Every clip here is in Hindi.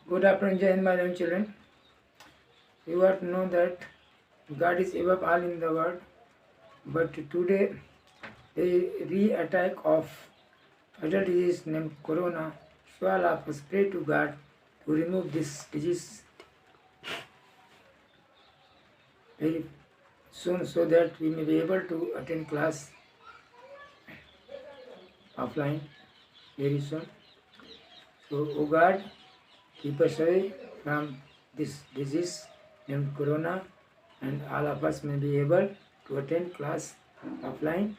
Good afternoon, Jai Hind, my young children. You ought to know that God is above all in the world, but today a re-attack of fatal disease named Corona. So all of us pray to God to remove this disease very soon so that we may be able to attend class offline very soon. So, O God, keep us away from this disease named Corona, and all of us may be able to attend class offline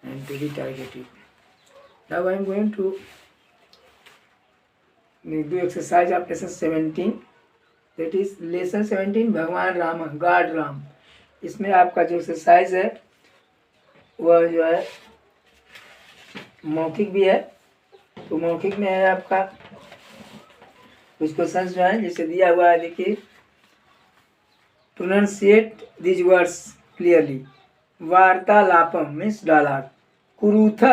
and to be targeted. Now I am going to do exercise of lesson 17. That is lesson 17 भगवान राम, गॉड राम. इसमें आपका जो एक्सरसाइज है वह जो है मौखिक भी है. तो मौखिक में है आपका कुछ क्वेश्चन जो है जैसे दिया हुआ है. देखिए, प्रोनाउंसिएट दिस वर्ड्स क्लियरली. वार्तालापम मीन्स डायलॉग. कुरुथ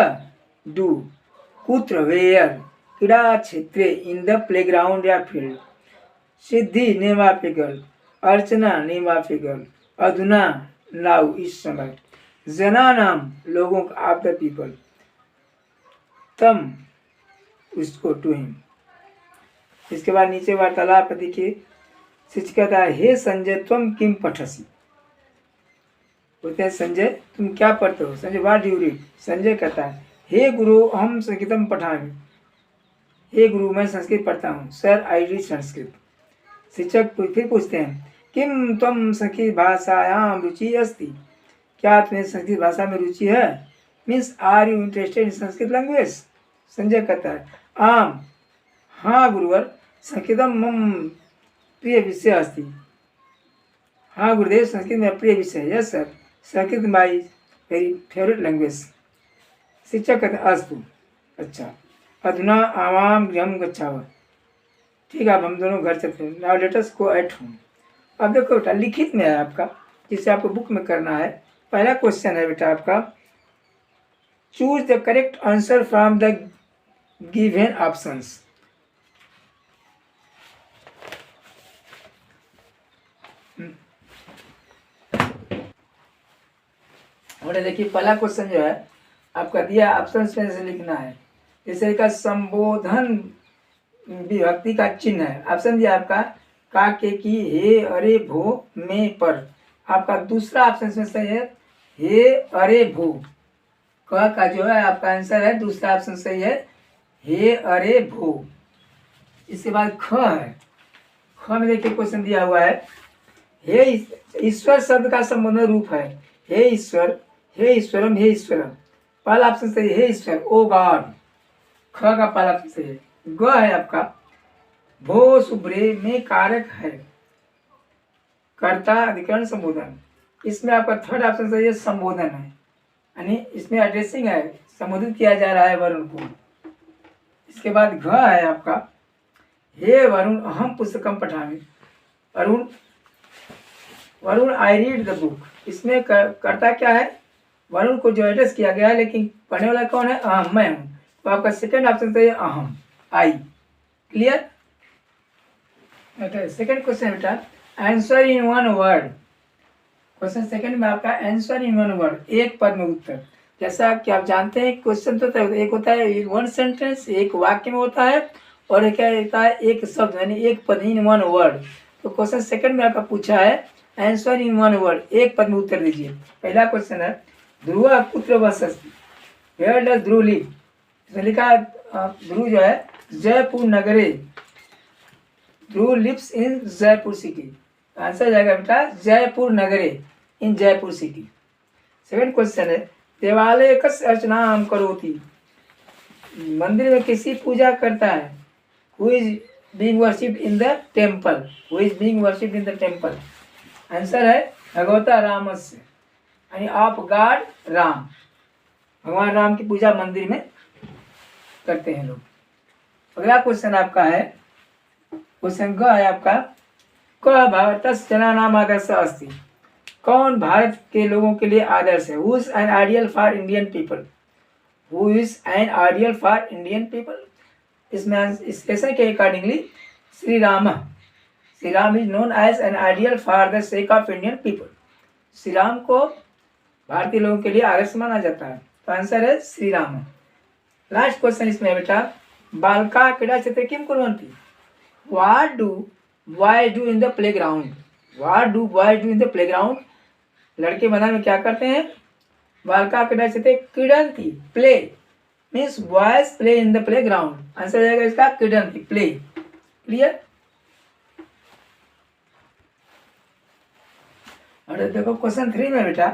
डू. कुत्र वेयर. क्रीड़ा क्षेत्रे इन द प्लेग्राउंड या field. Siddhi name of a girl. Archana name of a girl. अधुना नाउ इस समय. जना नाम लोगों का ऑफ द पीपल. तम उसको टू हिम. इसके बाद नीचे वार्तालाप देखिए. शिक्षक कहता है हे संजय तुम किम पठसी. बोलते हैं संजय तुम क्या पढ़ते हो. Sanjay what do you read. Sanjay कहता है हे गुरु हम संस्कृतम पठामि. हे गुरु मैं संस्कृत पढ़ता हूँ. Sir I read Sanskrit. शिक्षक फिर पूछते हैं किम त्वं संस्कृत भाषायां रुचि अस्ति. क्या तुम्हें संस्कृत भाषा में रुचि है. Means are you interested in Sanskrit language. Sanjay कहता है आम हाँ गुरुवर संस्कृतम मम प्रिय विषय अस्ति. हाँ गुरुदेव संस्कृत में प्रिय विषय है. Yes sir Sanskrit my very favourite language. शिक्षक कहते हैं अस्तु अच्छा. अधुना आवाम गृहम गच्छावः. ठीक है अब हम दोनों घर चलते हैं. Now let us go at home. अब देखो बेटा लिखित में है आपका जिसे आपको बुक में करना है. पहला क्वेश्चन है बेटा आपका choose the correct answer from the given options. और देखिए पहला क्वेश्चन जो है आपका दिया ऑप्शन में से लिखना है. जैसे का संबोधन विभक्ति का चिन्ह है. ऑप्शन दिया आपका का के की हे अरे भो में पर. आपका दूसरा ऑप्शन में सही है हे अरे भो. का जो है आपका आंसर है दूसरा ऑप्शन सही है हे अरे भो. इसके बाद ख है. ख में देखिए क्वेश्चन दिया हुआ है हे ईश्वर शब्द का संबोधन रूप है हे ईश्वर हे ईश्वरम हे ईश्वरम. पहला ऑप्शन सही हे ईश्वर ओ गॉड. ख का पहला ऑप्शन सही है. ग है आपका भो सुब्रे में कारक है कर्ता अधिकरण संबोधन. इसमें आपका थर्ड ऑप्शन सही है संबोधन है यानी इसमें एड्रेसिंग है संबोधित किया जा रहा है वरुण को. इसके बाद घ है आपका हे वरुण अहम पुस्तकम पठामि. Varun I read the book. इसमें कर्ता क्या है वरुण को जो एड्रेस किया गया है लेकिन पढ़ने वाला कौन है अहम मैं हूँ. तो आपका सेकंड ऑप्शन सही है अहम आई. क्लियर. सेकंड क्वेश्चन बेटा answer in one word. Question second में आपका आंसर इन वन वर्ड एक पद में उत्तर. जैसा कि आप जानते हैं क्वेश्चन तो एक होता है वन सेंटेंस एक वाक्य में होता है और एक क्या होता है एक शब्द यानी एक पद इन वन वर्ड. तो क्वेश्चन सेकंड में आपका पूछा है आंसर इन वन वर्ड एक पद में उत्तर दीजिए. पहला क्वेश्चन है ध्रुव पुत्र वसति. Where does Dhruv live. इसमें लिखा ध्रुव जो है जयपुर नगरे. Dhruv lives in Jaipur city. Answer जाएगा बेटा जयपुर नगरे in Jaipur city. Second question है देवालय कस्य अर्चनाम करोति. मंदिर में किसी पूजा करता है. Who is being worshipped in the temple. Who is being worshipped in the temple. Answer है भगवता रामस्य यानी ऑफ गॉड राम. भगवान राम की पूजा मंदिर में करते हैं लोग. अगला क्वेश्चन आपका है क्वेश्चन ग है आपका क भारतस्य जनानाम आदर्श अस्ति. कौन भारत के लोगों के लिए आदर्श है. Who is an ideal for Indian people. Who is an ideal for Indian people. इसमें इस लेसन के accordingly Shri Ram. Shri Ram is known as an ideal for the sake of Indian people. Shri Ram को भारतीय लोगों के लिए आदर्श माना जाता है। तो आंसर है श्री राम। लास्ट क्वेश्चन इसमें बेटा, बालका क्रीड़ा क्षेत्र किम कुर्वन्ति। What do boys do in the playground. What do boys do in the playground. लड़के मैदान में क्या करते हैं। बालका क्रीड़ा क्षेत्र क्रीडन्ति, play means boys play in the playground. Answer जाएगा इसका क्रीडन्ति, प्ले। क्लियर। और देखो क्वेश्चन 3 में बेटा,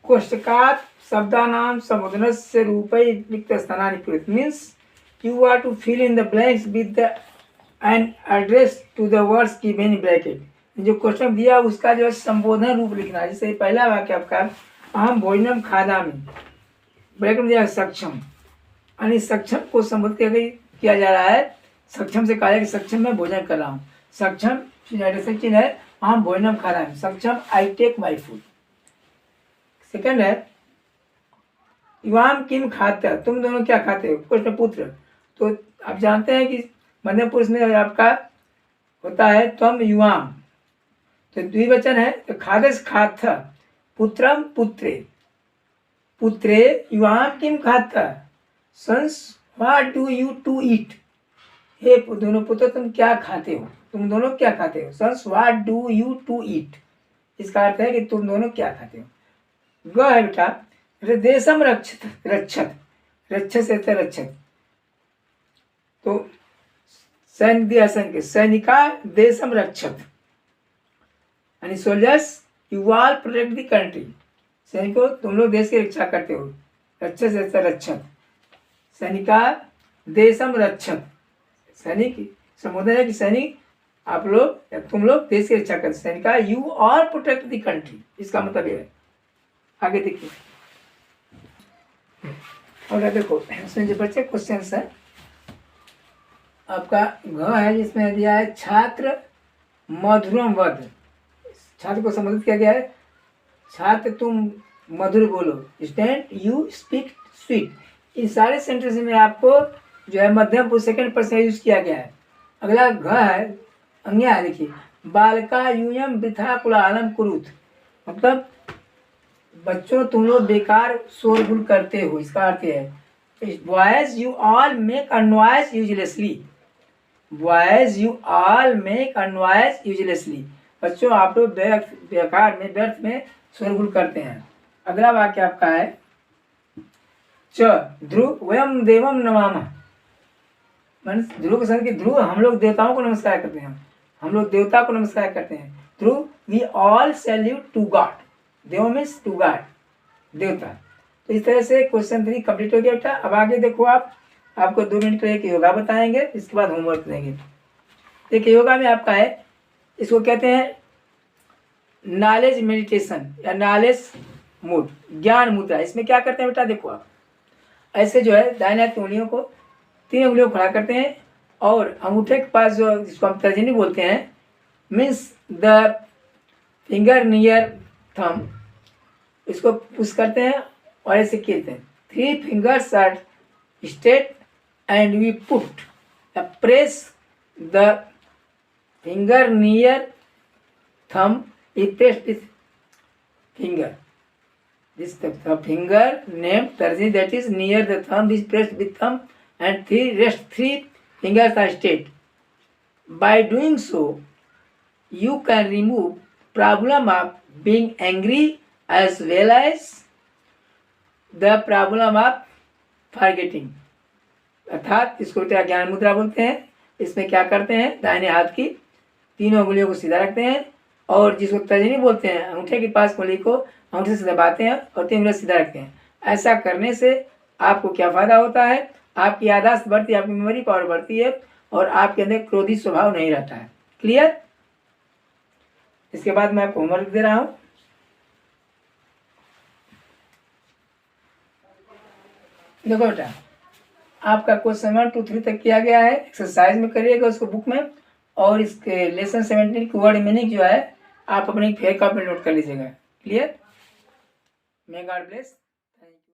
कोष्टकात् शब्दानां समुद्रस्य रूपै रिक्त स्थानानि पूरित। Means you are to fill in the blanks with the an address to the words given in bracket. जो क्वेश्चन दिया उसका जो संबोधन रूप लिखना है। जैसे पहला वाक्य आपका, अहम भोजनम खादामि, ब्रैकेट में दिया सक्षम, यानी सक्षम को संबोधित किया जा रहा है। सक्षम से कहा है कि सक्षम मैं भोजन कर रहा हूँ। सक्षम चिन्ह है, अहम भोजनम खादामि, सक्षम I take my food. Second है, युवाम किम खाता, तुम दोनों क्या खाते हो। प्रश्न पुत्र। तो आप जानते हैं कि मध्यम पुरुष में आपका होता है त्वम युवाम, तो द्विवचन है। तो खादस खाथ, पुत्रम पुत्रे, पुत्रे युवाम किम खाता, sons what do you to eat. हे दोनों पुत्र तुम क्या खाते हो, तुम दोनों क्या खाते हो। Sons what do you to eat, इसका अर्थ है कि तुम दोनों क्या खाते हो। ग है बेटा, देशम रक्षत, रक्षत, रक्षत से रक्षत। तो सैन्य दिया संख्य, सैनिका देशम रक्षत, यानी soldiers you all protect the country. सैनिकों तुम लोग देश की रक्षा करते हो। रक्षत से रक्षत, सैनिका देशम रक्षत, सैनिक संबोधन है कि सैनिक आप लोग या तुम लोग देश की रक्षा करते। सैनिका you all protect the country, इसका मतलब ये है। आगे देखिए, और देखो इसमें जो बच्चे क्वेश्चन है आपका घ है, जिसमें दिया है छात्र मधुरम वध। छात्र को संबोधित किया गया है, छात्र तुम मधुर बोलो, स्टैंड यू स्पीक स्वीट। इन सारे सेंटेंस में आपको जो है मध्यम पुरुष सेकंड पर्सन यूज किया गया है। अगला घ है, अंग्या है, देखिए बालका यूयम वृथा कुलाहलम कुरुत, मतलब बच्चों तुम लोग बेकार शोरगुल करते हो। इसका अर्थ है boys you all make a noise uselessly, boys you all make a noise uselessly, बच्चों आप लोग बेकार में व्यर्थ में शोरगुल करते हैं। अगला वाक्य आपका है च ध्रुव वयम देवम नमामः, ध्रुव के साथ कि ध्रुव हम लोग देवताओं को नमस्कार करते हैं, हम लोग देवता को नमस्कार करते हैं। ध्रुव we all salute to God, देव मीन्स टू गॉड, देवता। तो इस तरह से क्वेश्चन 3 कंप्लीट हो गया बेटा। अब आगे देखो, आपको 2 मिनट के एक योगा बताएंगे, इसके बाद होमवर्क देंगे। एक योगा में आपका है, इसको कहते हैं नॉलेज मेडिटेशन या नॉलेज मूड, ज्ञान मुद्रा। इसमें क्या करते हैं बेटा, देखो आप ऐसे जो है दाहिने हाथ की उंगलियों को 3 उंगलियों को खड़ा करते हैं और अंगूठे के पास जो जिसको हम तर्जनी बोलते हैं, means the finger near thumb, इसको पुश करते हैं और ऐसे खींचते हैं। 3 fingers are straight and we put press the finger near thumb, we press this finger. This the finger named Tarjini that is near the thumb is pressed with thumb and 3 fingers are straight. By doing so, you can remove problem of being angry as well as the problem of forgetting. अर्थात इसको ज्ञान मुद्रा बोलते हैं। इसमें क्या करते हैं, दाहिने हाथ की 3 उंगलियों को सीधा रखते हैं और जिसको तर्जनी बोलते हैं अंगूठे के पास उंगली को अंगूठे से दबाते हैं और 3 उंगलियां सीधा रखते हैं। ऐसा करने से आपको क्या फायदा होता है, आपकी याददाश्त बढ़ती है, आपकी मेमोरी पावर बढ़ती है और आपके अंदर क्रोधी स्वभाव नहीं रहता है। क्लियर। इसके बाद मैं आपको होमवर्क दे रहा हूँ। देखो बेटा, आपका क्वेश्चन 1 to 3 तक किया गया है, एक्सरसाइज में करिएगा उसको बुक में, और इसके लेसन 17 की वर्ड मीनिंग जो है आप अपनी फेयर कॉपी में नोट कर लीजिएगा। क्लियर। May God bless.